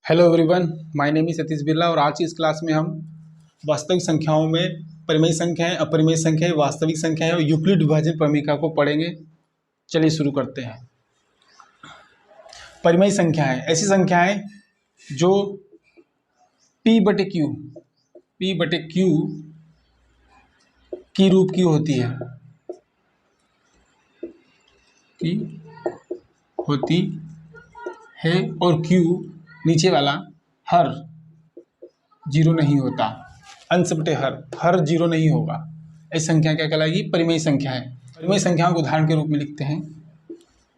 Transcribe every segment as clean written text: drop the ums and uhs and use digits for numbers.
Hello everyone, my name is Satish Birla और आज की इस क्लास में हम वास्तविक संख्याओं में परिमेय संख्याएं, अपरिमेय संख्याएं, वास्तविक संख्याएं और यूक्लिड विभाजन प्रमेय को पढ़ेंगे। चलिए शुरू करते हैं। परिमेय संख्याएं ऐसी संख्याएं जो P बटे क्यू की रूप की होती है और Q नीचे वाला हर जीरो नहीं होता, अंश बटे हर जीरो नहीं होगा। ऐसी संख्या क्या कहलाएगी? परिमेय संख्या है। परिमेय संख्याओं को उदाहरण के रूप में लिखते हैं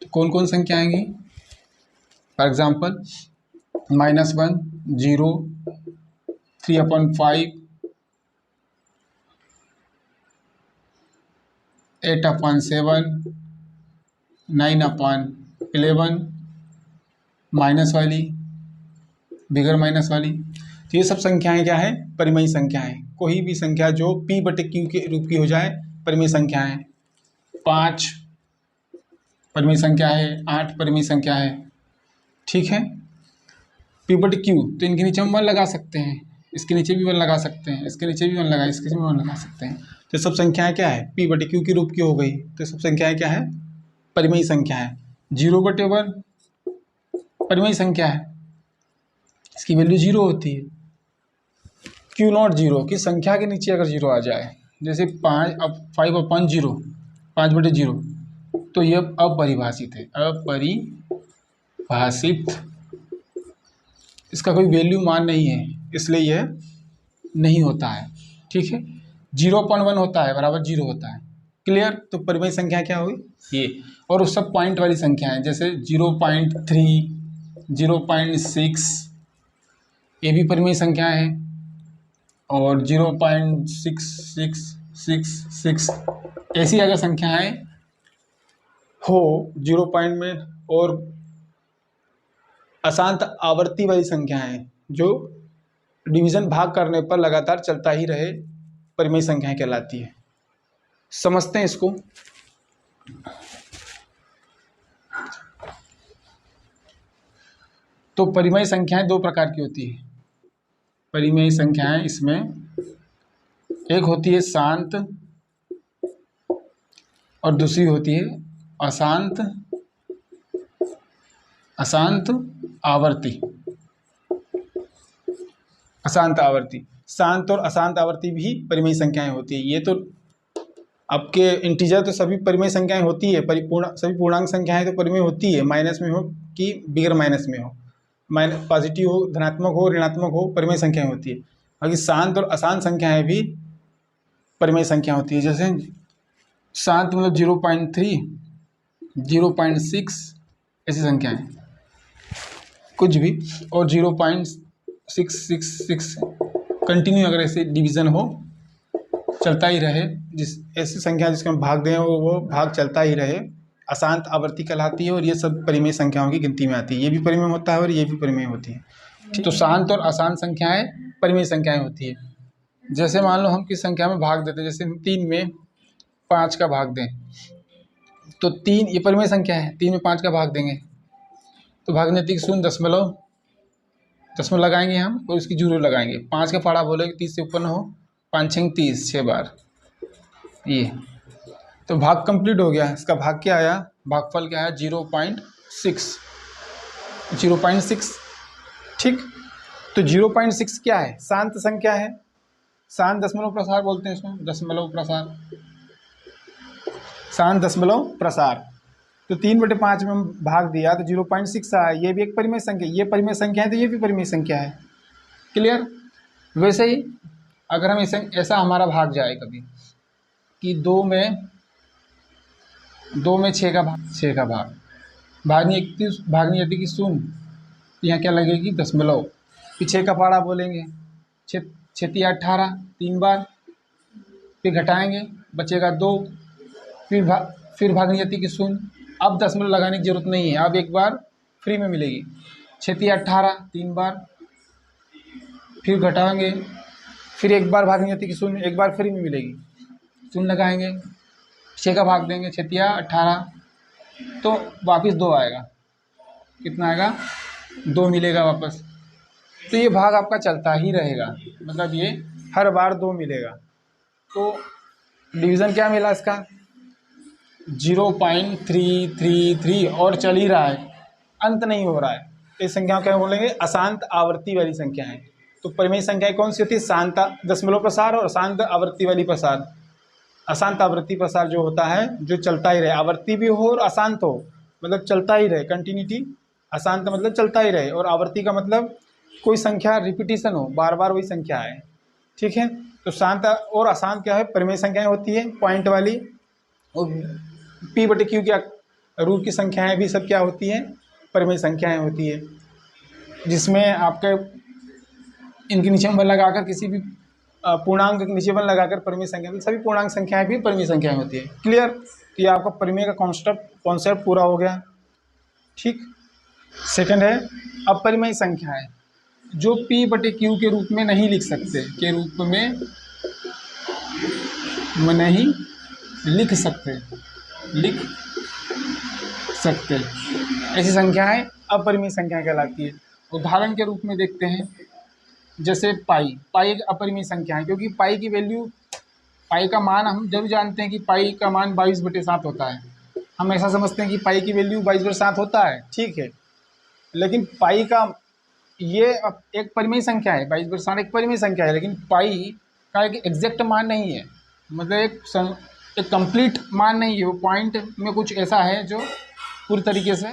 तो कौन कौन संख्या आएंगी? फॉर एग्जाम्पल -1, 0, 3/5, 8/7, 9/11, माइनस वाली, बिगर माइनस वाली। तो ये सब संख्याएं क्या है? परिमेय संख्याएं। कोई भी संख्या जो P बटे Q के रूप की हो जाए परिमेय संख्या है। 5 परिमेय संख्या है, 8 परिमेय संख्या है। ठीक है, P बटे Q तो इनके नीचे हम 1 लगा सकते हैं, इसके नीचे भी 1 लगा सकते हैं, इसके नीचे भी 1 लगा, इसके नीचे भी 1 लगा सकते हैं। तो सब संख्याएं क्या है? P बटे Q के रूप की हो गई। तो सब संख्याएं क्या है? परिमेय संख्या है। 0/1 परिमेय संख्या है, इसकी वैल्यू 0 होती है। Q नॉट 0 की संख्या के नीचे अगर 0 आ जाए, जैसे 5/0, 5/0, तो यह अपरिभाषित है। अपरिभाषित, इसका कोई वैल्यू मान नहीं है, इसलिए यह नहीं होता है। ठीक है, 0/1 होता है बराबर 0 होता है। क्लियर? तो परिमेय संख्या क्या हुई? ये। और उस सब पॉइंट वाली संख्या है, जैसे 0.3, 0.6, ये भी परिमेय संख्या है। और 0.6666 ऐसी अगर संख्याएं हो 0 पॉइंट में, और अशांत आवर्ती वाली संख्याएं जो डिवीजन भाग करने पर लगातार चलता ही रहे, परिमेय संख्याएं कहलाती है। समझते हैं इसको। तो परिमेय संख्याएं दो प्रकार की होती है। परिमेय संख्याएं इसमें एक होती है शांत और दूसरी होती है अशांत आवर्ती। अशांत आवर्ती, शांत और अशांत आवर्ती भी परिमेय संख्याएं होती है। ये तो आपके इंटीजर तो सभी परिमेय संख्याएं होती है, सभी पूर्णांक संख्याएं तो परिमेय होती है, माइनस में हो कि बिगर माइनस में हो, माइनस पॉजिटिव हो, धनात्मक हो, ऋणात्मक हो, परिमेय संख्याएं होती है। बाकी शांत और अशांत संख्याएं भी परिमेय संख्या होती है। जैसे शांत मतलब 0.3, 0.6 ऐसी संख्याएं कुछ भी, और 0.666 कंटिन्यू अगर ऐसे डिवीजन हो, चलता ही रहे, ऐसी संख्या जिसको हम भाग दें वो भाग चलता ही रहे, अशांत आवर्ती कहलाती है। और ये सब परिमेय संख्याओं की गिनती में आती है। ये भी परिमेय होता है और ये भी परिमेय होती है। तो शांत और अशांत संख्याएं परिमेय संख्याएं होती है। जैसे मान लो हम किस संख्या में भाग देते हैं, जैसे हम 3 में 5 का भाग दें, तो 3 ये परिमेय संख्या है, 3 में 5 का भाग देंगे तो भागने की 0.0 लगाएंगे हम और इसकी 0 लगाएंगे। 5 का पहाड़ा बोलेंगे 30 से ऊपर न हो, 5 6 30, 6 बार ये, तो भाग कंप्लीट हो गया। इसका भाग क्या आया? भागफल क्या है? 0.6। ठीक, तो 0.6 क्या है? शांत संख्या है। शांत दशमलव प्रसार बोलते हैं इसमें, दशमलव प्रसार, शांत दशमलव प्रसार। तो 3/5 में हम भाग दिया तो 0.6 आया। ये भी एक परिमेय संख्या, ये परिमेय संख्या है तो ये भी परिमेय संख्या है। क्लियर? वैसे ही अगर हम ऐसा हमारा भाग जाए कभी कि 2 में 6 का भाग, भागनी आती कि 0, यहाँ क्या लगेगी? दशमलव, फिर 6 का पहाड़ा बोलेंगे, 6 6 18, 3 बार, फिर घटाएंगे बचेगा 2, फिर भागनी आती कि 0। अब दशमलव लगाने की जरूरत नहीं है, अब एक बार फ्री में मिलेगी। 6 18, 3 बार, फिर घटाएंगे, फिर एक बार भागनी आती कि 0, एक बार फ्री में मिलेगी, 0 लगाएंगे, 6 का भाग देंगे, 6 18, तो वापस 2 आएगा। कितना आएगा? 2 मिलेगा वापस। तो ये भाग आपका चलता ही रहेगा, मतलब ये हर बार 2 मिलेगा। तो डिवीज़न क्या मिला इसका 0.333 और चल ही रहा है, अंत नहीं हो रहा है। तो इस संख्या को क्या बोलेंगे अशांत आवर्ती वाली संख्या है। तो परिमेय संख्याएं कौन सी होती है शांत दशमलव प्रसार और अशांत आवर्ती वाली प्रसार। अशांत आवृत्ति प्रसार जो होता है जो चलता ही रहे, आवर्ती भी हो और अशांत हो मतलब चलता ही रहे, कंटिन्यूटी। अशांत मतलब चलता ही रहे और आवर्ती का मतलब कोई संख्या रिपीटिशन हो, बार बार वही संख्या है। ठीक है, तो शांत और अशांत क्या है परिमेय संख्याएं होती है पॉइंट वाली, और पी बटे क्यू क्या रूट की संख्याएं भी सब क्या होती हैं परिमेय संख्याएं होती है, जिसमें आपके इनके नीचे में बल लगाकर किसी भी पूर्णांक के नीचे बल लगाकर परिमेय संख्या, तो सभी पूर्णांक संख्याएं भी परिमेय संख्याएं होती है। क्लियर, तो ये आपका परिमेय का कॉन्सेप्ट पूरा हो गया। ठीक, सेकंड है अपरिमेय संख्याएं जो p बटे q के रूप में नहीं लिख सकते, के रूप में नहीं लिख सकते, ऐसी संख्याएं अपरिमेय संख्याएं कहलाती है। उदाहरण के रूप में देखते हैं, जैसे पाई एक अपरिमेय संख्या है, क्योंकि पाई की वैल्यू, पाई का मान हम जरूर जानते हैं कि पाई का मान 22/7 होता है। हम ऐसा समझते हैं कि पाई की वैल्यू 22/7 होता है, ठीक है, लेकिन पाई का ये एक परिमेय संख्या है, 22/7 एक परिमेय संख्या है, लेकिन पाई का एक एग्जैक्ट मान नहीं है, मतलब एक कंप्लीट मान नहीं है। वो पॉइंट में कुछ ऐसा है जो पूरी तरीके से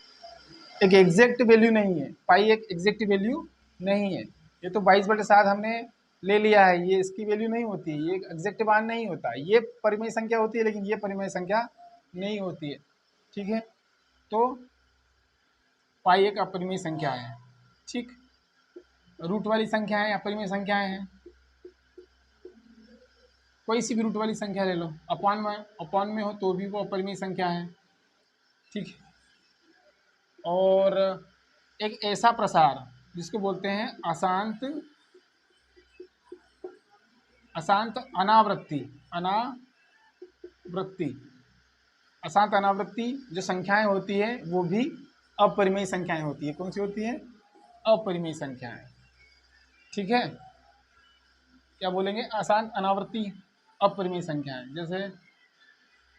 एक एग्जैक्ट वैल्यू नहीं है, पाई एक एग्जैक्ट वैल्यू नहीं है। ये तो 22/7 हमने ले लिया है, ये इसकी वैल्यू नहीं होती, ये एग्जैक्ट मान नहीं होता। ये परिमेय संख्या होती है लेकिन ये परिमेय संख्या नहीं होती है। ठीक है, तो पाई एक अपरिमेय संख्या है। ठीक, रूट वाली संख्याएं अपरिमेय संख्याएं हैं, कोई सी भी रूट वाली संख्या ले लो, अपॉन में हो तो भी वो अपरिमेय संख्या है। ठीक है, और एक ऐसा प्रसार जिसको बोलते हैं अशांत अनावृत्ति जो संख्याएं होती है वो भी अपरिमेय संख्याएं होती है। कौन सी होती है अपरिमेय संख्याएं। ठीक है, क्या बोलेंगे अशांत अनावृत्ति अपरिमेय संख्याएं। जैसे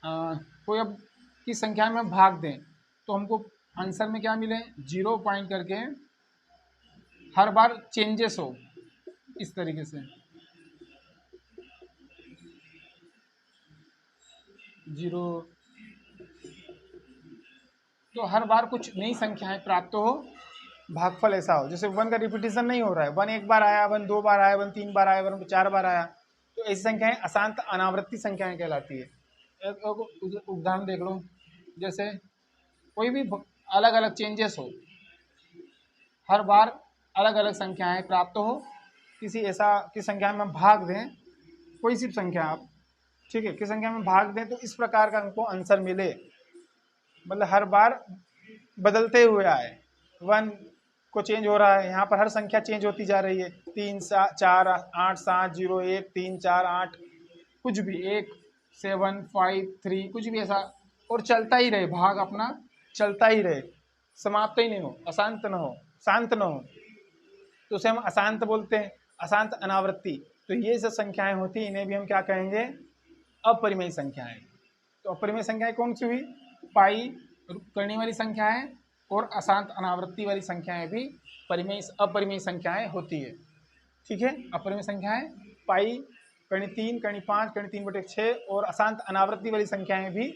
कोई अब किस संख्या में भाग दें तो हमको आंसर में क्या मिले 0 पॉइंट करके हर बार चेंजेस हो, इस तरीके से 0, तो हर बार कुछ नई संख्याएं प्राप्त हो, भागफल ऐसा हो जैसे 1 का रिपीटिशन नहीं हो रहा है, 1 एक बार आया, 1 2 बार आया, 1 3 बार आया, 1 4 बार आया, तो ऐसी संख्याएं अशांत अनावृत्ति संख्याएं कहलाती है। एक उदाहरण देख लो, जैसे कोई भी अलग अलग चेंजेस हो, हर बार अलग अलग संख्याएं प्राप्त हो, किस संख्या में भाग दें, कोई सी संख्या आप, ठीक है, किस संख्या में भाग दें तो इस प्रकार का हमको आंसर मिले, मतलब हर बार बदलते हुए आए, 1 को चेंज हो रहा है, यहाँ पर हर संख्या चेंज होती जा रही है, 3 4 8 7 0 1 3 4 8 कुछ भी 1 7 5 3 कुछ भी ऐसा, और चलता ही रहे, भाग अपना चलता ही रहे, समाप्त ही नहीं हो, अशांत न हो, शांत न हो, तो उसे हम अशांत बोलते हैं, अशांत अनावृत्ति। तो ये जो संख्याएं होती हैं इन्हें भी हम क्या कहेंगे अपरिमेय संख्याएं। तो अपरिमेय संख्याएं कौन सी हुई पाई करने वाली संख्याएं और अशांत अनावृत्ति वाली संख्याएं भी अपरिमेय संख्याएं होती है। ठीक है, अपरिमेय संख्याएं पाई करनी 3 करनी 5 करनी 3/6 और अशांत अनावृत्ति वाली संख्याएं भी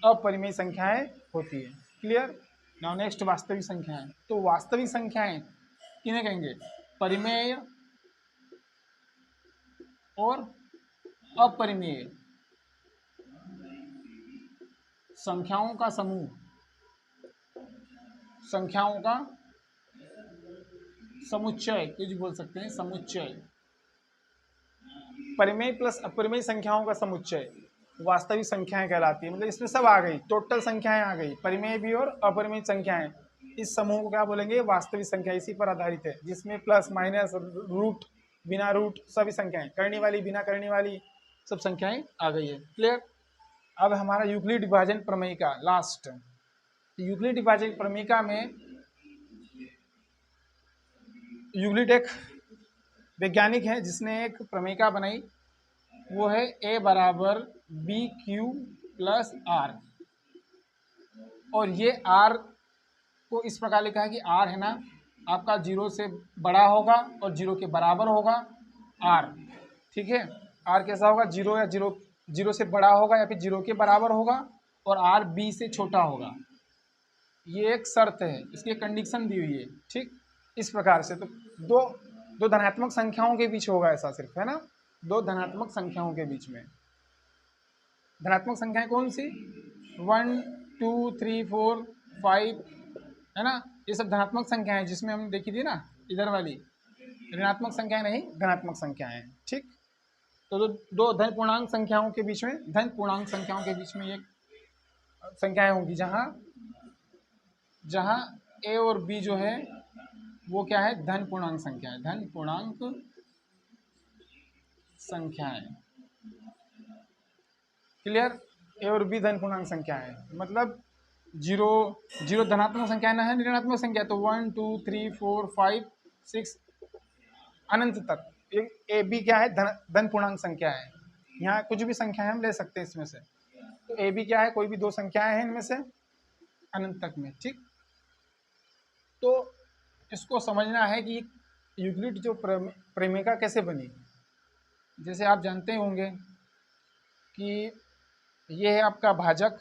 अपरिमेय संख्याएं होती है। क्लियर, नाउ नेक्स्ट वास्तविक संख्याएं। तो वास्तविक संख्याएं किन्हें कहेंगे परिमेय और अपरिमेय संख्याओं का समूह, संख्याओं का समुच्चय कुछ बोल सकते हैं, समुच्चय, परिमेय प्लस अपरिमेय संख्याओं का समुच्चय वास्तविक संख्याएं कहलाती है। मतलब इसमें सब आ गई, टोटल संख्याएं आ गई, परिमेय भी और अपरिमेय संख्याएं, इस समूह को क्या बोलेंगे वास्तविक संख्या, इसी पर आधारित है, जिसमें प्लस माइनस रूट बिना रूट सभी संख्याएं, करने वाली बिना करने वाली सब संख्याएं आ गई है। क्लियर, अब हमारा यूक्लिड विभाजन प्रमेय का लास्ट, यूक्लिड विभाजन प्रमेय में यूक्लिड एक वैज्ञानिक है जिसने एक प्रमेयिका बनाई, वो है ए बराबर बी क्यू प्लस आर। और ये आर को इस प्रकार लिखा है कि आर है ना आपका जीरो से बड़ा होगा और जीरो के बराबर होगा आर। ठीक है, आर कैसा होगा, जीरो या जीरो से बड़ा होगा या फिर जीरो के बराबर होगा और आर बी से छोटा होगा। ये एक शर्त है, इसकी कंडीशन दी हुई है। ठीक, इस प्रकार से तो दो धनात्मक संख्याओं के बीच होगा ऐसा, सिर्फ है ना, दो धनात्मक संख्याओं के बीच में। धनात्मक संख्याएं कौन सी, 1 2 3 4 5 है ना, ये सब धनात्मक संख्याएं जिसमें हम देखी थी ना इधर वाली, ऋणात्मक संख्याएं नहीं धनात्मक संख्याएं। ठीक, तो दो धन पूर्णांक संख्याओं के बीच में, धन पूर्णांक संख्याओं के बीच में ये संख्याएं होंगी जहां जहां ए और बी जो है वो क्या है, धन पूर्णांक संख्याएं, धन पूर्णांक संख्याएं। क्लियर, ए और बी धन पूर्णांक संख्या है, मतलब जीरो जीरो धनात्मक संख्या ना है, ऋणात्मक संख्या, तो 1 2 3 4 5 6 अनंत तक ए बी क्या है, धन पूर्णांक संख्या है। यहाँ कुछ भी संख्या है हम ले सकते हैं इसमें से, तो ए बी क्या है, कोई भी दो संख्याएं हैं इनमें से अनंत तक में। ठीक, तो इसको समझना है कि यूक्लिड जो प्रेमिका कैसे बनी। जैसे आप जानते होंगे कि ये है आपका भाजक,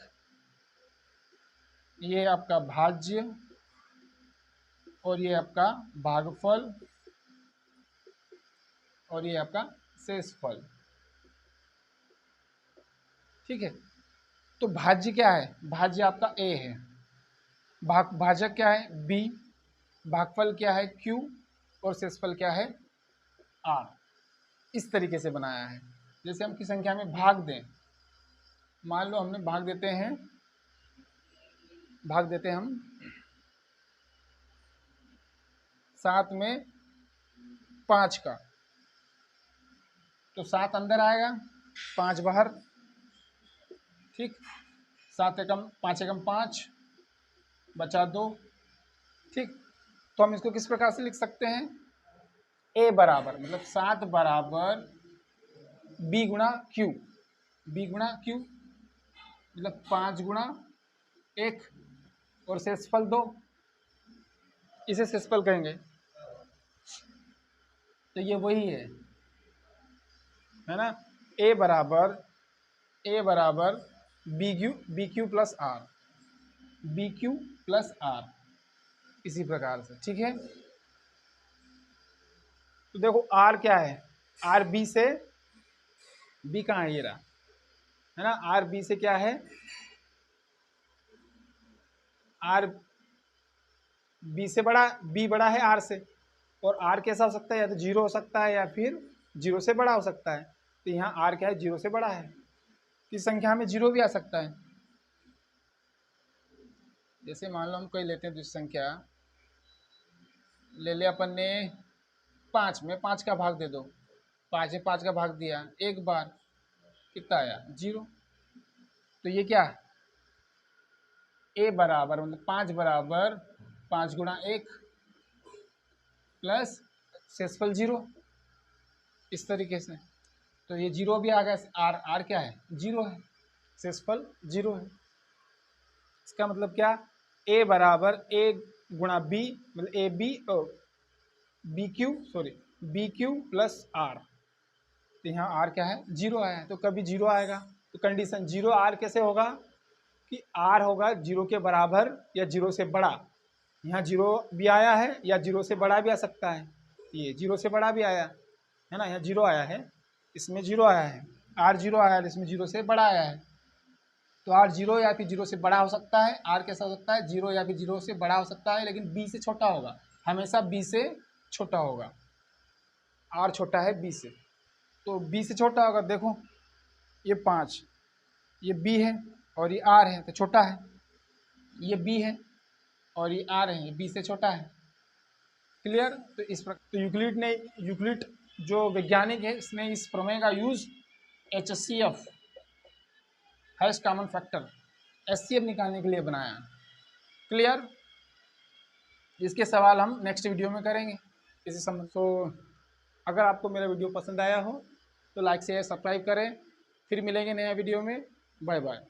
ये आपका भाज्य और ये आपका भागफल और ये आपका शेषफल। ठीक है, तो भाज्य क्या है, भाज्य आपका ए है, भाजक क्या है बी, भागफल क्या है क्यू और शेषफल क्या है आर। इस तरीके से बनाया है। जैसे हम किस संख्या में भाग दें, मान लो हमने भाग देते हैं हम 7 में 5 का, तो 7 अंदर आएगा 5 बाहर। ठीक, 7 एकम 5 एकम 5 बचा 2। ठीक, तो हम इसको किस प्रकार से लिख सकते हैं, ए बराबर मतलब 7 बराबर बी गुणा क्यू, बी गुणा क्यू मतलब 5 गुणा 1 और शेषफल 2, इसे शेषफल कहेंगे। तो ये वही है ना, ए बराबर B Q plus R, B Q plus R, इसी प्रकार से। ठीक है, तो देखो आर क्या है, आर बी से, बी कहाँ है, ये रहा है ना, आर बी से क्या है, आर बी से बड़ा, बी बड़ा है आर से, और आर कैसा हो सकता है, या तो जीरो हो सकता है या फिर जीरो से बड़ा हो सकता है। तो यहाँ आर क्या है, जीरो से बड़ा है, इस संख्या में जीरो भी आ सकता है। जैसे मान लो हम कोई लेते हैं दूसरी संख्या, ले ले अपन ने 5 में 5 का भाग दे दो, 5 में 5 का भाग दिया एक बार, कितना आया 0। तो ये क्या है, ए बराबर मतलब 5 बराबर 5 गुणा 1 प्लस शेषफल 0, इस तरीके से। तो ये 0 भी आ गया, आर क्या है 0 है, शेषफल 0 है। इसका मतलब क्या, ए बराबर ए गुणा बी मतलब A B B Q plus R. तो यहाँ आर क्या है 0 आया है, तो कभी 0 आएगा, तो कंडीशन 0 आर कैसे होगा कि आर होगा 0 के बराबर या 0 से बड़ा। यहाँ 0 भी आया है या 0 से बड़ा भी आ सकता है, ये 0 से बड़ा भी आया है ना, यहाँ 0 आया है, इसमें 0 आया है, आर 0 आया है, इसमें 0 से बड़ा आया है। तो आर 0 या फिर 0 से बड़ा हो सकता है, आर कैसा हो सकता है 0 या फिर 0 से बड़ा हो सकता है, लेकिन बी से छोटा होगा, हमेशा बी से छोटा होगा, आर छोटा है बी से, तो बी से छोटा होगा। देखो ये 5, ये बी है और ये आर है, तो छोटा है, ये बी है और ये आर है, ये बी से छोटा है। क्लियर, तो इस प्रकार तो यूक्लिड जो वैज्ञानिक है, इसने इस प्रमेय का use HCF highest common factor HCF निकालने के लिए बनाया। क्लियर, इसके सवाल हम नेक्स्ट वीडियो में करेंगे। इसी सम तो अगर आपको मेरा वीडियो पसंद आया हो तो लाइक शेयर सब्सक्राइब करें। फिर मिलेंगे नया वीडियो में। Bye bye.